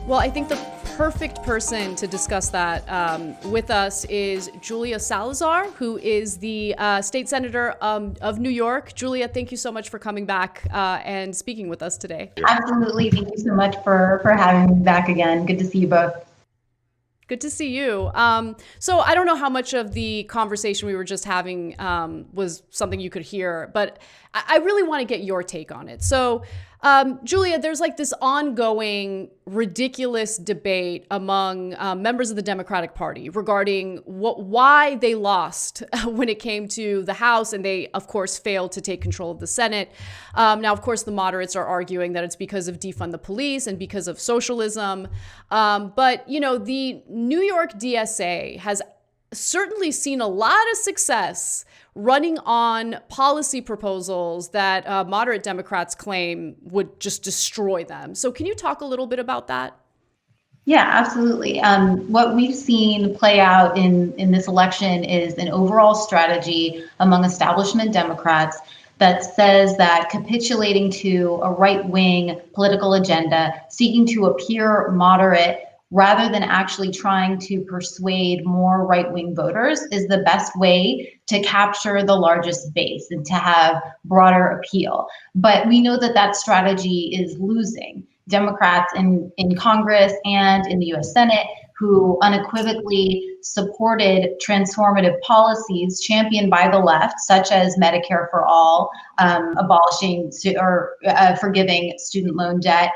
Well, I think the perfect person to discuss that with us is Julia Salazar, who is the State Senator of New York. Julia, thank you so much for coming back and speaking with us today. Absolutely. Thank you so much for having me back again. Good to see you both. Good to see you. So I don't know how much of the conversation we were just having was something you could hear, but I really want to get your take on it. So, Julia, there's like this ongoing ridiculous debate among members of the Democratic Party regarding why they lost when it came to the House, and they, of course, failed to take control of the Senate. Now, of course, the moderates are arguing that it's because of defund the police and because of socialism. But, you know, the New York DSA has certainly seen a lot of success running on policy proposals that moderate Democrats claim would just destroy them. So can you talk a little bit about that? Yeah, absolutely. What we've seen play out in this election is an overall strategy among establishment Democrats that says that capitulating to a right-wing political agenda, seeking to appear moderate rather than actually trying to persuade more right-wing voters, is the best way to capture the largest base and to have broader appeal. But we know that that strategy is losing. Democrats in Congress and in the US Senate who unequivocally supported transformative policies championed by the left, such as Medicare for all, abolishing or forgiving student loan debt,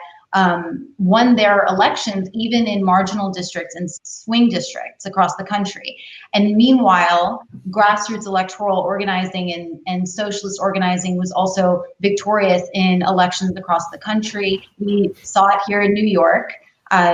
won their elections even in marginal districts and swing districts across the country. And meanwhile, grassroots electoral organizing and socialist organizing was also victorious in elections across the country. We saw it here in New York.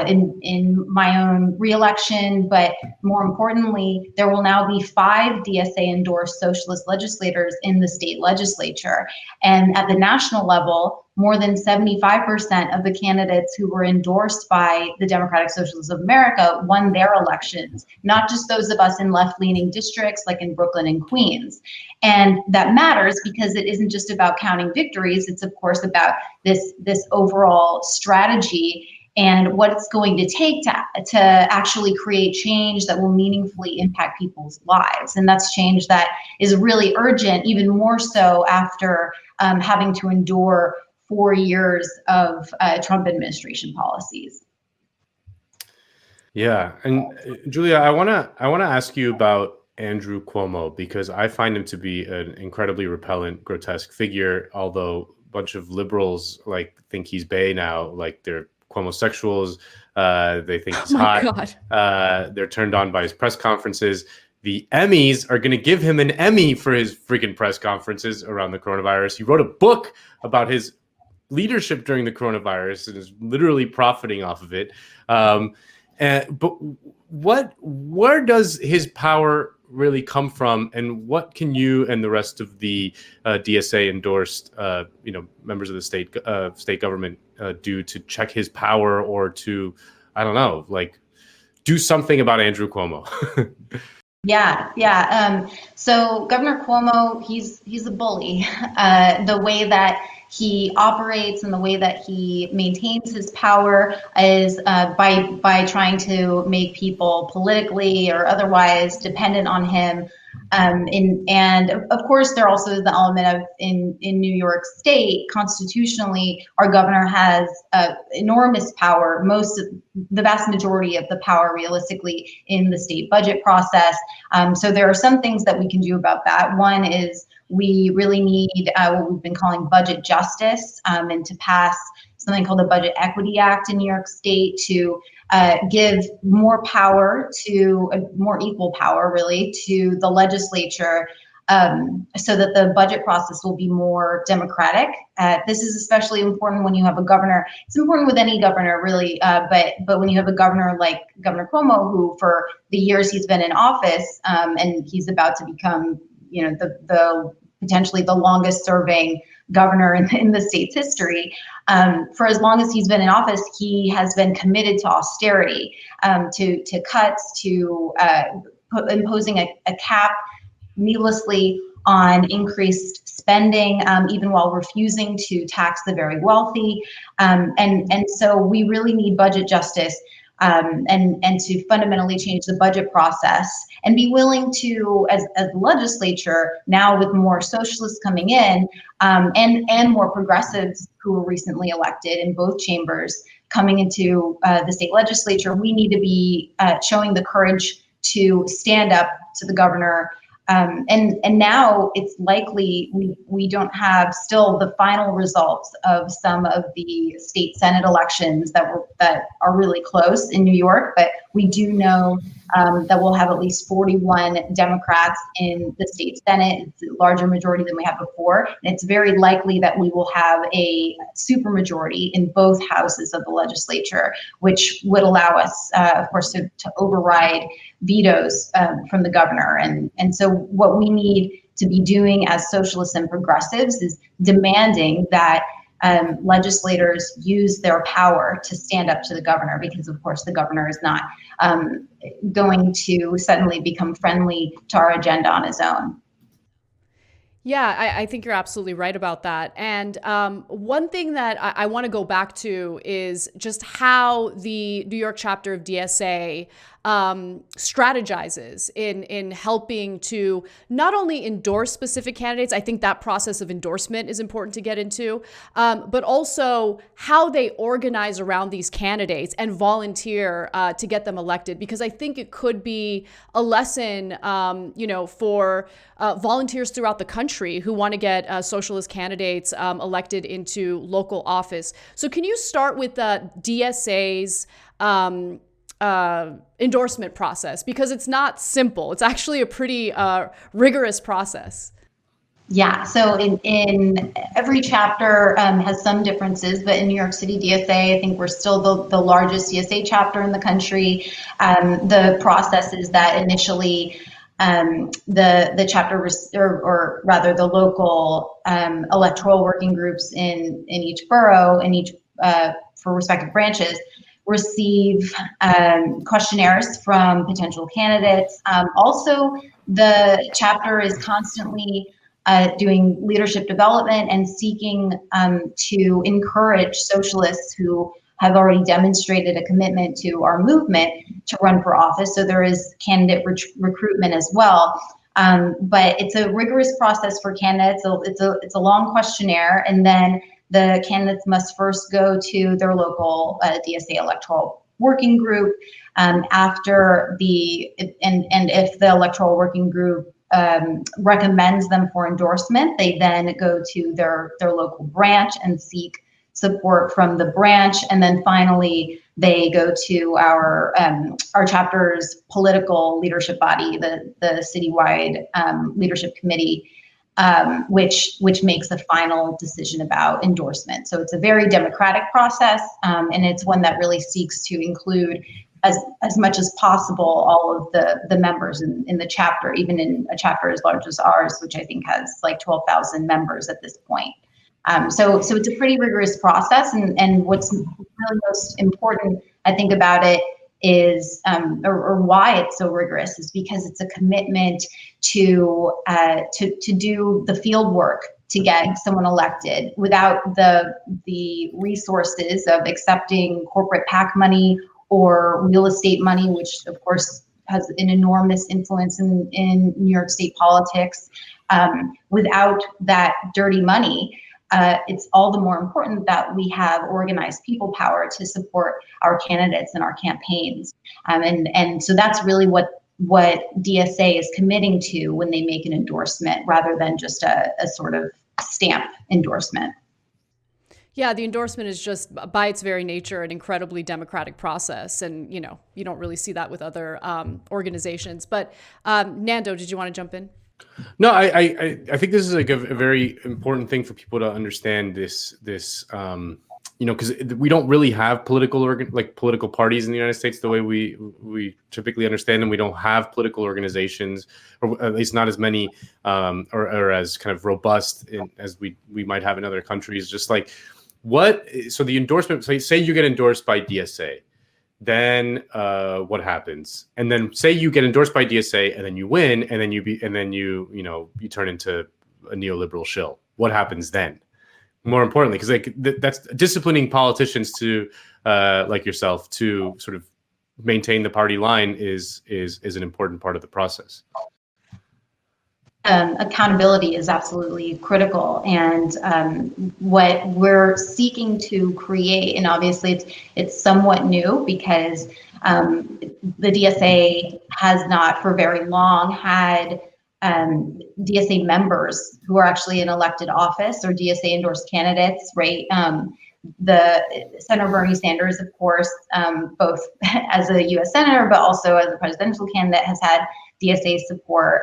In my own re-election, but more importantly, there will now be 5 DSA-endorsed socialist legislators in the state legislature. And at the national level, more than 75% of the candidates who were endorsed by the Democratic Socialists of America won their elections, not just those of us in left-leaning districts like in Brooklyn and Queens. And that matters because it isn't just about counting victories, it's of course about this overall strategy and what it's going to take to actually create change that will meaningfully impact people's lives. And that's change that is really urgent, even more so after having to endure 4 years of Trump administration policies. Yeah, and Julia, I wanna ask you about Andrew Cuomo, because I find him to be an incredibly repellent, grotesque figure, although a bunch of liberals think he's bae now, like they're Cuomo-sexuals, they think he's hot. They're turned on by his press conferences. The Emmys are going to give him an Emmy for his freaking press conferences around the coronavirus. He wrote a book about his leadership during the coronavirus and is literally profiting off of it. But where does his power really come from, and what can you and the rest of the DSA endorsed members of the state government do to check his power, or to, I don't know, do something about Andrew Cuomo? Yeah. So Governor Cuomo, he's a bully. The way that he operates and the way that he maintains his power is by trying to make people politically or otherwise dependent on him. And of course, there also is the element of in New York State, constitutionally, our governor has enormous power, the vast majority of the power realistically in the state budget process. So there are some things that we can do about that. One is we really need what we've been calling budget justice, and to pass something called the Budget Equity Act in New York State to give more power more equal power really to the legislature, so that the budget process will be more democratic. This is especially important when you have a governor. It's important with any governor really, but when you have a governor like Governor Cuomo, who for the years he's been in office, and he's about to become, the potentially the longest serving governor in the state's history. For as long as he's been in office, he has been committed to austerity, to cuts, to imposing a cap needlessly on increased spending, even while refusing to tax the very wealthy. And so we really need budget justice, and to fundamentally change the budget process and be willing to, as the legislature, now with more socialists coming in, and more progressives who were recently elected in both chambers coming into the state legislature, we need to be showing the courage to stand up to the governor. And now it's likely we don't have still the final results of some of the state Senate elections that are really close in New York, but we do know that we'll have at least 41 Democrats in the state Senate. It's a larger majority than we had before. And it's very likely that we will have a supermajority in both houses of the legislature, which would allow us, of course, to override vetoes from the governor. And so what we need to be doing as socialists and progressives is demanding that legislators use their power to stand up to the governor, because of course the governor is not going to suddenly become friendly to our agenda on his own. Yeah, I think you're absolutely right about that. And one thing that I want to go back to is just how the New York chapter of DSA strategizes in helping to not only endorse specific candidates. I think that process of endorsement is important to get into, but also how they organize around these candidates and volunteer to get them elected. Because I think it could be a lesson, for volunteers throughout the country who want to get socialist candidates elected into local office. So can you start with DSA's endorsement process, because it's not simple. It's actually a pretty rigorous process. Yeah, so in every chapter has some differences, but in New York City DSA, I think we're still the largest DSA chapter in the country. The process is that initially the chapter, or rather the local electoral working groups in each borough, in each for respective branches, receive questionnaires from potential candidates. Also, the chapter is constantly doing leadership development and seeking to encourage socialists who have already demonstrated a commitment to our movement to run for office. So there is candidate recruitment as well. But it's a rigorous process for candidates. So it's a long questionnaire, and then the candidates must first go to their local DSA electoral working group. After if the electoral working group recommends them for endorsement, they then go to their local branch and seek support from the branch, and then finally they go to our chapter's political leadership body, the citywide leadership committee, which makes a final decision about endorsement. So it's a very democratic process, and it's one that really seeks to include as much as possible all of the members in the chapter, even in a chapter as large as ours, which I think has like 12,000 members at this point. So it's a pretty rigorous process, and what's really most important, I think, about it is, or why it's so rigorous, is because it's a commitment to do the field work to get someone elected without the resources of accepting corporate PAC money or real estate money, which of course has an enormous influence in New York State politics. Without that dirty money, it's all the more important that we have organized people power to support our candidates and our campaigns. And so that's really what DSA is committing to when they make an endorsement, rather than just a sort of stamp endorsement. Yeah, the endorsement is just, by its very nature, an incredibly democratic process. And, you don't really see that with other organizations. But Nando, did you want to jump in? No, I think this is like a very important thing for people to understand this because we don't really have political parties in the United States the way we typically understand them. We don't have political organizations, or at least not as many or as kind of robust as we might have in other countries. Just like so the endorsement, say you get endorsed by DSA. then what happens? And then say you get endorsed by DSA, and then you win, and then you turn into a neoliberal shill. What happens then? More importantly, because that's disciplining politicians to like yourself to sort of maintain the party line is an important part of the process. Accountability is absolutely critical, and what we're seeking to create, and obviously it's somewhat new because the DSA has not for very long had DSA members who are actually in elected office or DSA endorsed candidates, right? The Senator Bernie Sanders, of course, both as a U.S. Senator, but also as a presidential candidate, has had DSA support.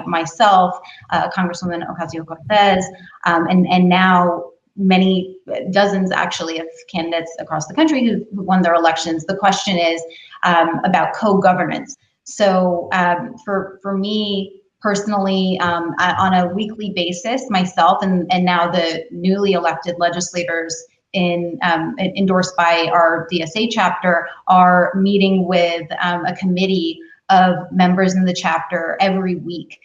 Myself, Congresswoman Ocasio-Cortez, and now many dozens actually of candidates across the country who won their elections. The question is about co-governance. So for me personally, on a weekly basis, myself and now the newly elected legislators endorsed by our DSA chapter are meeting with a committee of members in the chapter every week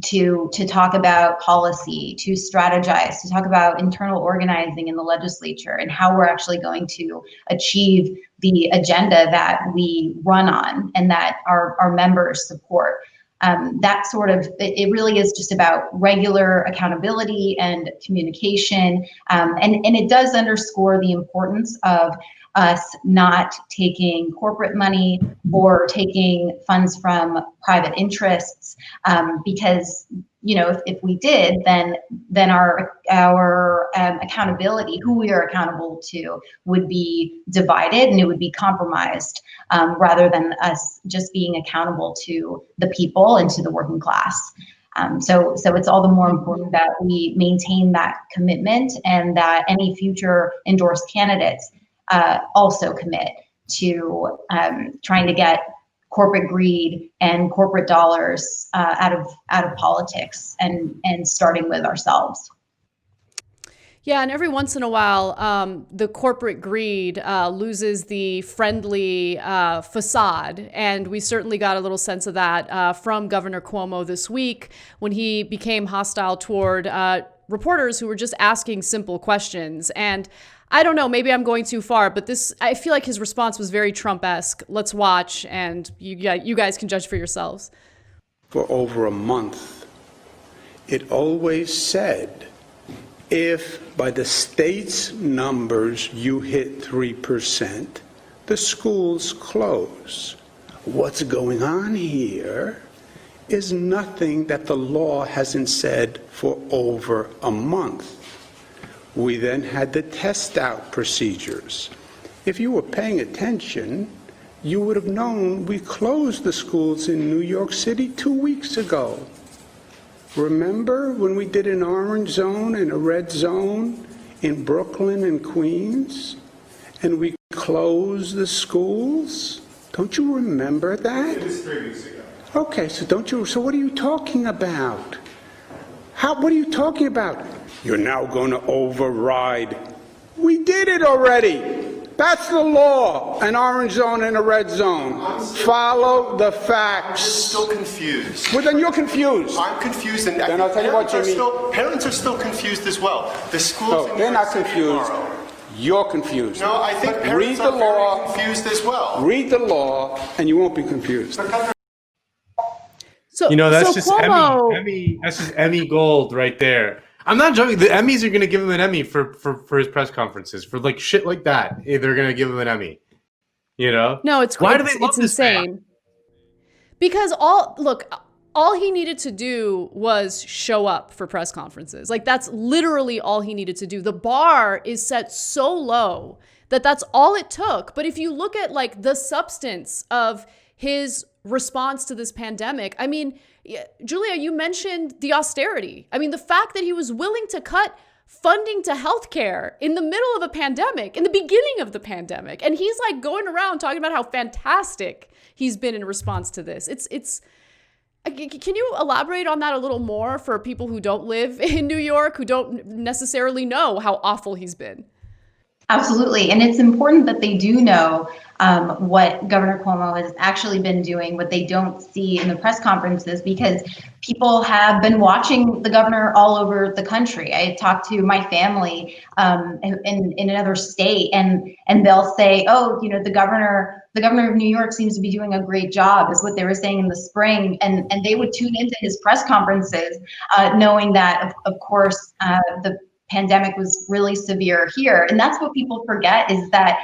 to talk about policy, to strategize, to talk about internal organizing in the legislature and how we're actually going to achieve the agenda that we run on and that our members support. That sort of, it really is just about regular accountability and communication. And it does underscore the importance of us not taking corporate money or taking funds from private interests, because if we did, then our accountability, who we are accountable to, would be divided and it would be compromised, rather than us just being accountable to the people and to the working class. So it's all the more important that we maintain that commitment and that any future endorsed candidates also commit to trying to get corporate greed and corporate dollars out of politics and starting with ourselves. Yeah, and every once in a while, the corporate greed loses the friendly facade. And we certainly got a little sense of that from Governor Cuomo this week when he became hostile toward reporters who were just asking simple questions. And I don't know, maybe I'm going too far, but I feel like his response was very Trump-esque. Let's watch, and you guys can judge for yourselves. For over a month, it always said, if by the state's numbers you hit 3%, the schools close. What's going on here is nothing that the law hasn't said for over a month. We then had the test out procedures. If you were paying attention, you would have known we closed the schools in New York City 2 weeks ago. Remember when we did an orange zone and a red zone in Brooklyn and Queens, and we closed the schools? Don't you remember that? It was 3 weeks ago. Okay, so what are you talking about? What are you talking about? You're now going to override. We did it already. That's the law. An orange zone and a red zone. Follow the facts. I'm still confused. Well, then you're confused. I'm confused, and then I'll tell you what, Jimmy. Parents are still confused as well. The schools in they're New York not City confused. tomorrow. You're confused. No, I think parents read the are law, very confused as well. Read the law, and you won't be confused. So, that's so just Cuomo, Emmy. That's just Emmy gold right there. I'm not joking. The Emmys are going to give him an Emmy for his press conferences for like shit like that. They're going to give him an Emmy. No, it's why do they love it's this insane. man? Because all he needed to do was show up for press conferences. Like, that's literally all he needed to do. The bar is set so low that that's all it took. But if you look at like the substance of his response to this pandemic, I mean, Julia, you mentioned the austerity. I mean, the fact that he was willing to cut funding to healthcare in the middle of a pandemic, in the beginning of the pandemic. And he's like going around talking about how fantastic he's been in response to this. Can you elaborate on that a little more for people who don't live in New York, who don't necessarily know how awful he's been? Absolutely. And it's important that they do know what Governor Cuomo has actually been doing, what they don't see in the press conferences, because people have been watching the governor all over the country. I talked to my family in another state, and they'll say, "Oh, the governor of New York seems to be doing a great job," is what they were saying in the spring, and they would tune into his press conferences, knowing that, of course, the pandemic was really severe here. And that's what people forget, is that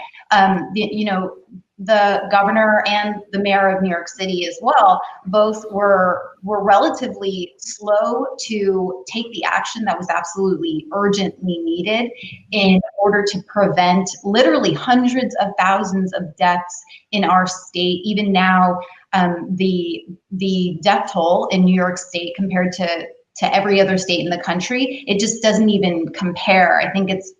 the governor and the mayor of New York City as well, both were relatively slow to take the action that was absolutely urgently needed in order to prevent literally hundreds of thousands of deaths in our state. Even now, the death toll in New York State compared to every other state in the country, it just doesn't even compare. I think it's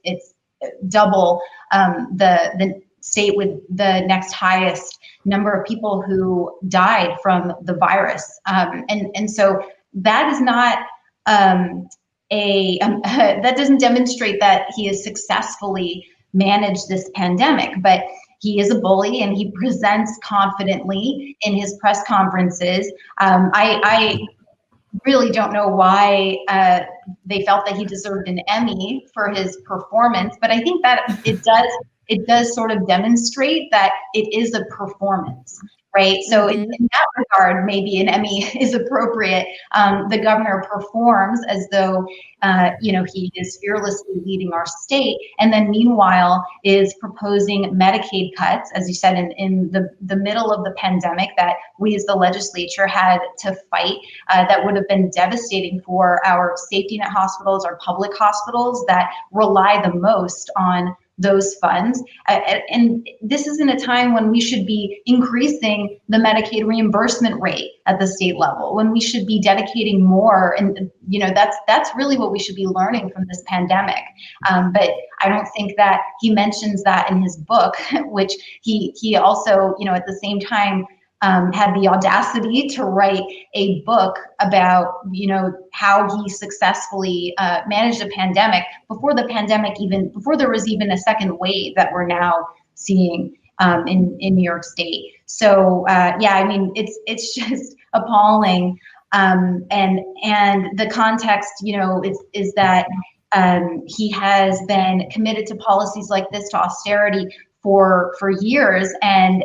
double the state with the next highest number of people who died from the virus, and so that is not that doesn't demonstrate that he has successfully managed this pandemic, but he is a bully and he presents confidently in his press conferences. I really don't know why they felt that he deserved an Emmy for his performance, but I think that it does sort of demonstrate that it is a performance, right? So in that regard, maybe an Emmy is appropriate. The governor performs as though he is fearlessly leading our state, and then meanwhile is proposing Medicaid cuts, as you said, in the middle of the pandemic that we as the legislature had to fight, that would have been devastating for our safety net hospitals, our public hospitals that rely the most on those funds. And this isn't a time when we should be increasing the Medicaid reimbursement rate at the state level, when we should be dedicating more. And, that's really what we should be learning from this pandemic. But I don't think that he mentions that in his book, which he also, at the same time, had the audacity to write a book about, how he successfully managed a pandemic before there was even a second wave that we're now seeing in New York State. So it's just appalling. And the context, is that he has been committed to policies like this, to austerity, for years, and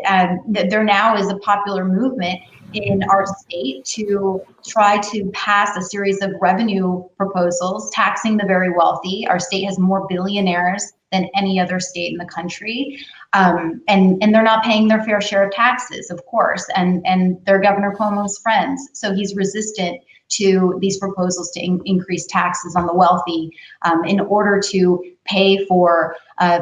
there now is a popular movement in our state to try to pass a series of revenue proposals taxing the very wealthy. Our state has more billionaires than any other state in the country, and they're not paying their fair share of taxes, of course, and they're Governor Cuomo's friends. So he's resistant to these proposals to increase taxes on the wealthy in order to pay for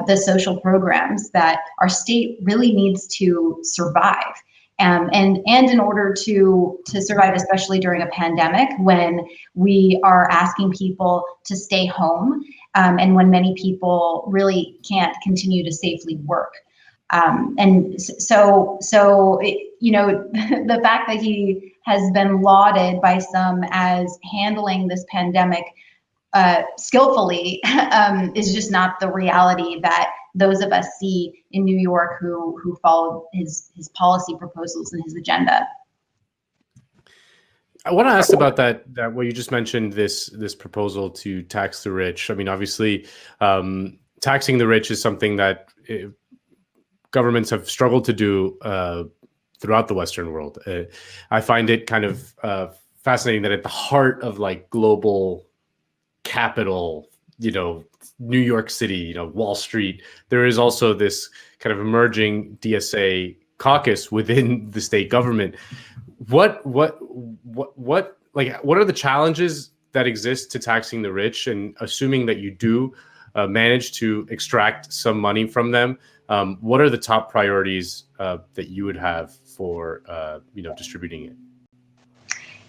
the social programs that our state really needs to survive. And in order to survive, especially during a pandemic, when we are asking people to stay home, and when many people really can't continue to safely work. And so the fact that he has been lauded by some as handling this pandemic skillfully is just not the reality that those of us see in New York who follow his policy proposals and his agenda. I want to ask about that what you just mentioned, this proposal to tax the rich. I mean, obviously, taxing the rich is something that governments have struggled to do throughout the Western world. I find it kind of fascinating that at the heart of like global capital, New York City, Wall Street, there is also this kind of emerging DSA caucus within the state government. What are the challenges that exist to taxing the rich, and assuming that you do manage to extract some money from them? What are the top priorities that you would have for distributing it?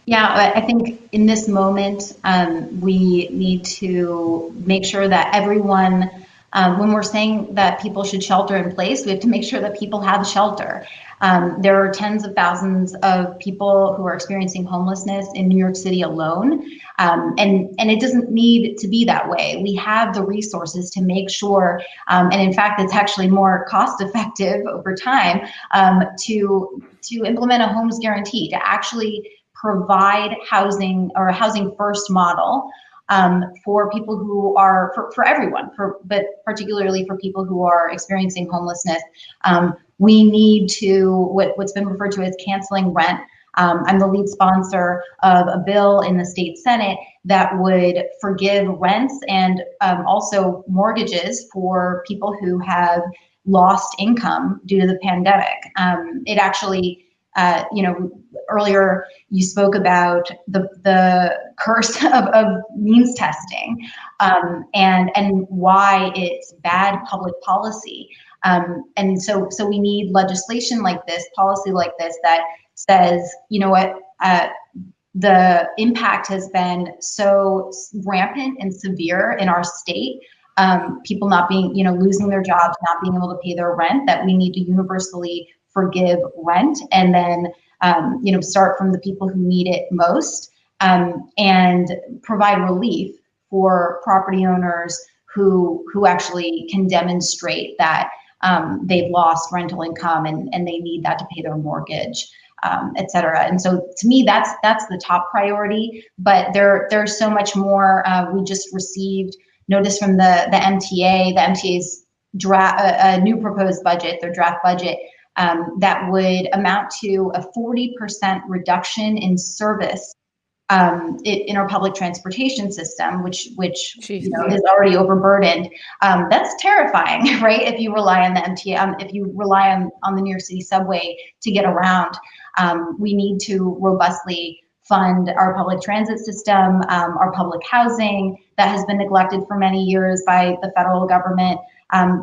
Yeah, I think in this moment, we need to make sure that everyone When we're saying that people should shelter in place, we have to make sure that people have shelter. There are tens of thousands of people who are experiencing homelessness in New York City alone. And it doesn't need to be that way. We have the resources to make sure, and in fact, it's actually more cost effective over time to implement a homes guarantee, to actually provide housing or a housing first model for people who are, for everyone, but particularly for people who are experiencing homelessness. We need to, what's been referred to as canceling rent. I'm the lead sponsor of a bill in the state Senate that would forgive rents and also mortgages for people who have lost income due to the pandemic. It actually, earlier you spoke about the curse of means testing and why it's bad public policy. And so we need legislation like this, policy like this, that says, you know what, the impact has been so rampant and severe in our state, people not being, losing their jobs, not being able to pay their rent, that we need to universally forgive rent and then, start from the people who need it most, and provide relief for property owners who actually can demonstrate that they've lost rental income and they need that to pay their mortgage, et cetera. And so to me, that's the top priority, but there's so much more. We just received notice from the MTA, the MTA's a new proposed budget, their draft budget, that would amount to a 40% reduction in service in our public transportation system, which is already overburdened. That's terrifying, right? If you rely on the MTA, if you rely on the New York City subway to get around, we need to robustly fund our public transit system, our public housing that has been neglected for many years by the federal government.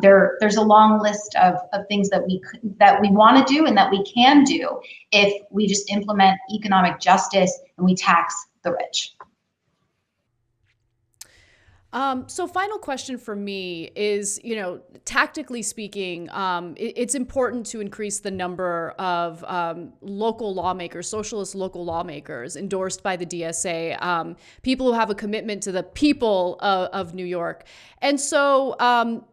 There's a long list of things that we want to do and that we can do if we just implement economic justice and we tax the rich. So final question for me is, tactically speaking, it's important to increase the number of local lawmakers, socialist local lawmakers endorsed by the DSA, people who have a commitment to the people of New York. And so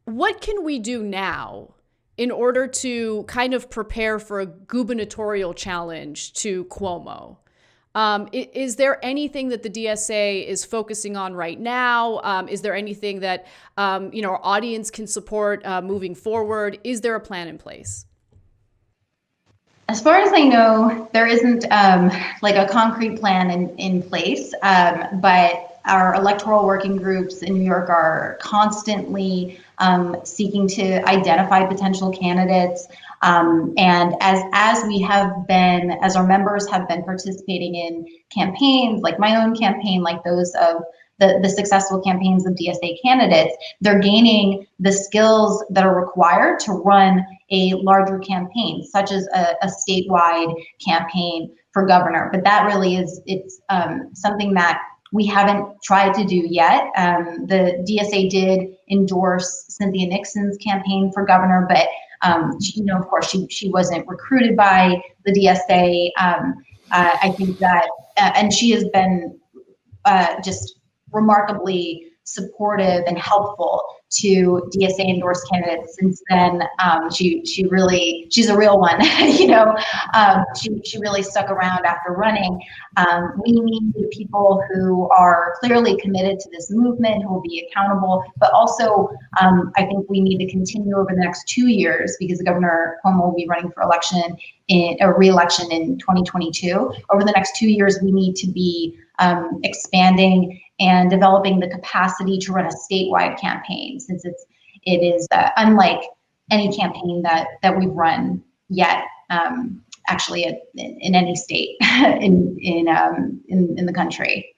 what can we do now in order to kind of prepare for a gubernatorial challenge to Cuomo? Is there anything that the DSA is focusing on right now? Is there anything that our audience can support moving forward? Is there a plan in place? As far as I know, there isn't like a concrete plan in place, but our electoral working groups in New York are constantly seeking to identify potential candidates. And as we have been, as our members have been participating in campaigns, like my own campaign, like those of the successful campaigns of DSA candidates, they're gaining the skills that are required to run a larger campaign, such as a statewide campaign for governor. But that really it's something that we haven't tried to do yet. The DSA did endorse Cynthia Nixon's campaign for governor, but of course, she wasn't recruited by the DSA. I think that, and she has been just remarkably supportive and helpful to DSA endorsed candidates since then. She's a real one. She really stuck around after running. We need people who are clearly committed to this movement, who will be accountable, but also I think we need to continue over the next 2 years, because Governor Cuomo will be running for re-election in 2022. Over the next 2 years, we need to be expanding and developing the capacity to run a statewide campaign, since it is unlike any campaign that we've run yet, actually in any state in the country.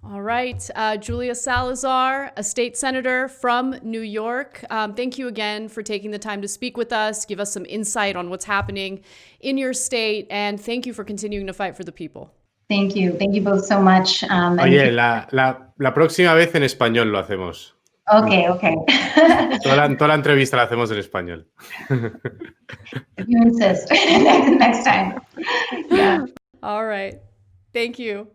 All right, Julia Salazar, a state senator from New York. Thank you again for taking the time to speak with us, give us some insight on what's happening in your state, and thank you for continuing to fight for the people. Thank you. Thank you both so much. Oye, la próxima vez en español lo hacemos. Okay. Toda la entrevista la hacemos en español. If you insist, next time. Yeah. All right. Thank you.